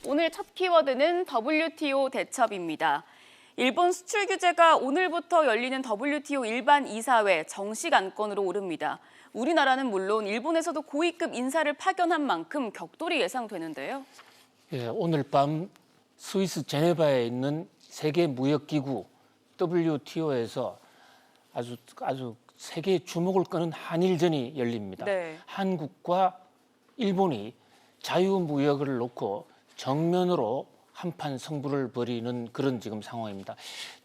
오늘 첫 키워드는 WTO 대첩입니다. 일본 수출 규제가 오늘부터 열리는 WTO 일반 이사회 정식 안건으로 오릅니다. 우리나라는 물론 일본에서도 고위급 인사를 파견한 만큼 격돌이 예상되는데요. 예, 오늘 밤 스위스 제네바에 있는 세계무역기구 WTO에서 아주 세계 주목을 끄는 한일전이 열립니다. 네. 한국과 일본이 자유무역을 놓고 정면으로 한판 승부를 벌이는 그런 지금 상황입니다.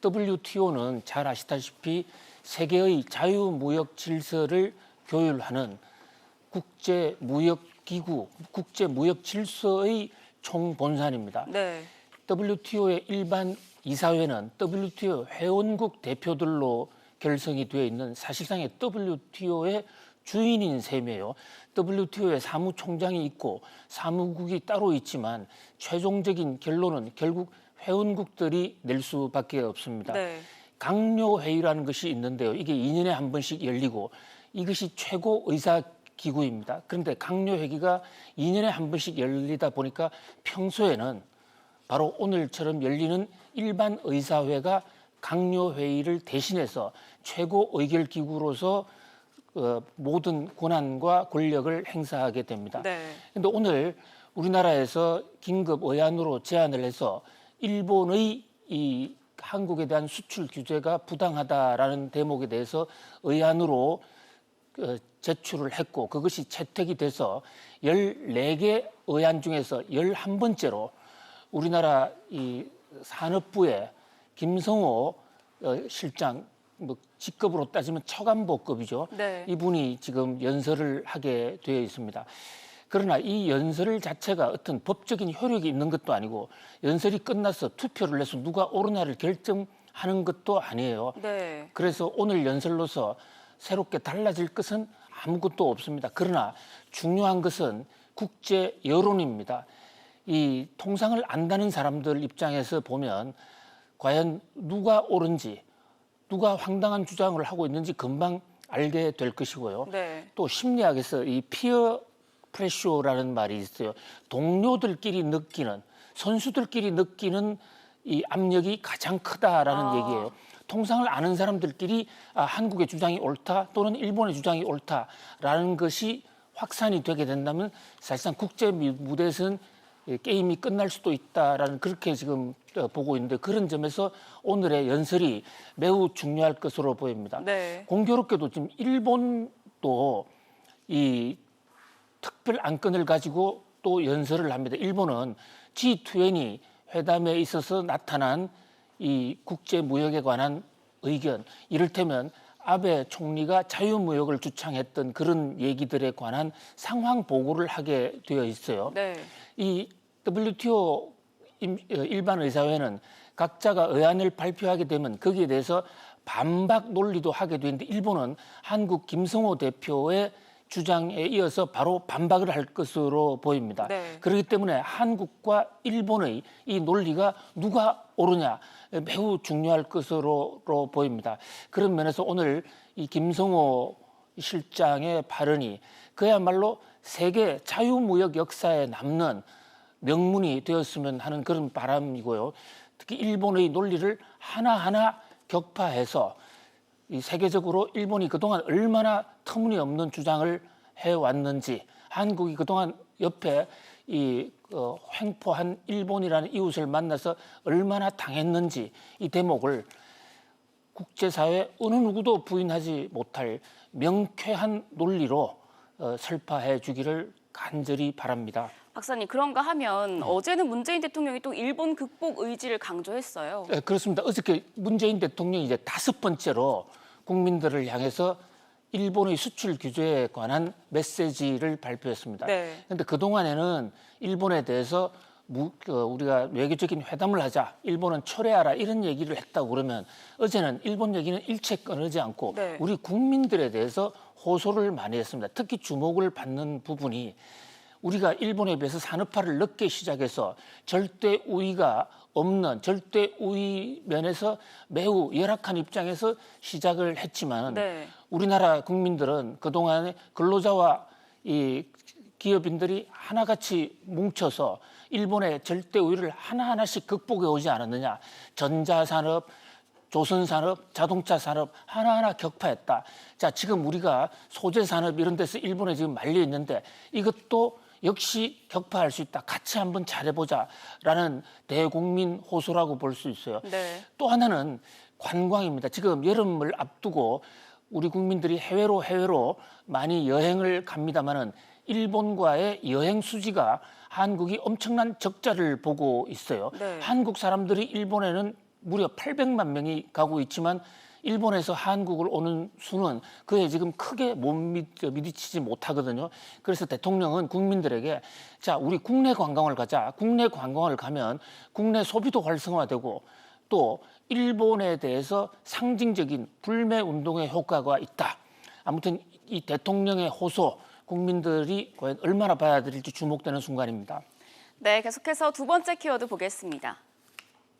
WTO는 잘 아시다시피 세계의 자유무역 질서를 교율하는 국제무역기구, 국제무역 질서의 총본산입니다. 네. WTO의 일반 이사회는 WTO 회원국 대표들로 결성이 되어 있는 사실상의 WTO의 주인인 셈이에요. WTO에 사무총장이 있고 사무국이 따로 있지만 최종적인 결론은 결국 회원국들이 낼 수밖에 없습니다. 네. 강요회의라는 것이 있는데요. 이게 2년에 한 번씩 열리고 이것이 최고 의사 기구입니다. 그런데 강요회의가 2년에 한 번씩 열리다 보니까 평소에는 바로 오늘처럼 열리는 일반 의사회가 강요회의를 대신해서 최고 의결기구로서 모든 권한과 권력을 행사하게 됩니다. 네. 그런데 오늘 우리나라에서 긴급 의안으로 제안을 해서 일본의 이 한국에 대한 수출 규제가 부당하다라는 대목에 대해서 의안으로 제출을 했고 그것이 채택이 돼서 14개 의안 중에서 11번째로 우리나라 이 산업부의 김성호 실장, 직급으로 따지면 처간보급이죠. 네. 이분이 지금 연설을 하게 되어 있습니다. 그러나 이 연설 자체가 어떤 법적인 효력이 있는 것도 아니고 연설이 끝나서 투표를 해서 누가 옳으냐를 결정하는 것도 아니에요. 네. 그래서 오늘 연설로서 새롭게 달라질 것은 아무것도 없습니다. 그러나 중요한 것은 국제 여론입니다. 이 통상을 안다는 사람들 입장에서 보면 과연 누가 옳은지 누가 황당한 주장을 하고 있는지 금방 알게 될 것이고요. 네. 또 심리학에서 이 피어 프레쇼라는 말이 있어요. 동료들끼리 느끼는 선수들끼리 느끼는 이 압력이 가장 크다라는 얘기예요. 통상을 아는 사람들끼리 한국의 주장이 옳다 또는 일본의 주장이 옳다라는 것이 확산이 되게 된다면 사실상 국제 무대에서는 게임이 끝날 수도 있다라는 그렇게 지금 보고 있는데 그런 점에서 오늘의 연설이 매우 중요할 것으로 보입니다. 네. 공교롭게도 지금 일본도 이 특별 안건을 가지고 또 연설을 합니다. 일본은 G20 회담에 있어서 나타난 이 국제 무역에 관한 의견, 이를테면 아베 총리가 자유무역을 주창했던 그런 얘기들에 관한 상황 보고를 하게 되어 있어요. 네. 이 WTO 일반 의사회는 각자가 의안을 발표하게 되면 거기에 대해서 반박 논리도 하게 되는데 일본은 한국 김성호 대표의 주장에 이어서 바로 반박을 할 것으로 보입니다. 네. 그렇기 때문에 한국과 일본의 이 논리가 누가 옳으냐 매우 중요할 것으로 보입니다. 그런 면에서 오늘 이 김성호 실장의 발언이 그야말로 세계 자유무역 역사에 남는 명문이 되었으면 하는 그런 바람이고요. 특히 일본의 논리를 하나하나 격파해서 이 세계적으로 일본이 그동안 얼마나 터무니없는 주장을 해왔는지 한국이 그동안 옆에 이 횡포한 일본이라는 이웃을 만나서 얼마나 당했는지 이 대목을 국제사회 어느 누구도 부인하지 못할 명쾌한 논리로 설파해 주기를 간절히 바랍니다. 박사님, 그런가 하면 어제는 문재인 대통령이 또 일본 극복 의지를 강조했어요. 네, 그렇습니다. 어저께 문재인 대통령이 이제 5번째로 국민들을 향해서 일본의 수출 규제에 관한 메시지를 발표했습니다. 네. 그런데 그동안에는 일본에 대해서 우리가 외교적인 회담을 하자, 일본은 철회하라 이런 얘기를 했다고 그러면 어제는 일본 얘기는 일체 꺼내지 않고 네. 우리 국민들에 대해서 호소를 많이 했습니다. 특히 주목을 받는 부분이 우리가 일본에 비해서 산업화를 늦게 시작해서 절대 우위가 없는 절대 우위 면에서 매우 열악한 입장에서 시작을 했지만 네. 우리나라 국민들은 그동안에 근로자와 이 기업인들이 하나같이 뭉쳐서 일본의 절대 우위를 하나하나씩 극복해 오지 않았느냐. 전자산업, 조선산업, 자동차 산업 하나하나 격파했다. 자, 지금 우리가 소재 산업 이런 데서 일본에 지금 말려 있는데 이것도 역시 격파할 수 있다. 같이 한번 잘해보자라는 대국민 호소라고 볼 수 있어요. 네. 또 하나는 관광입니다. 지금 여름을 앞두고 우리 국민들이 해외로 많이 여행을 갑니다마는 일본과의 여행 수지가 한국이 엄청난 적자를 보고 있어요. 네. 한국 사람들이 일본에는 무려 800만 명이 가고 있지만 일본에서 한국을 오는 수는 그에 지금 크게 못 미치지 못하거든요. 그래서 대통령은 국민들에게 자, 우리 국내 관광을 가자. 국내 관광을 가면 국내 소비도 활성화되고 또 일본에 대해서 상징적인 불매 운동의 효과가 있다. 아무튼 이 대통령의 호소 국민들이 과연 얼마나 받아들일지 주목되는 순간입니다. 네, 계속해서 두 번째 키워드 보겠습니다.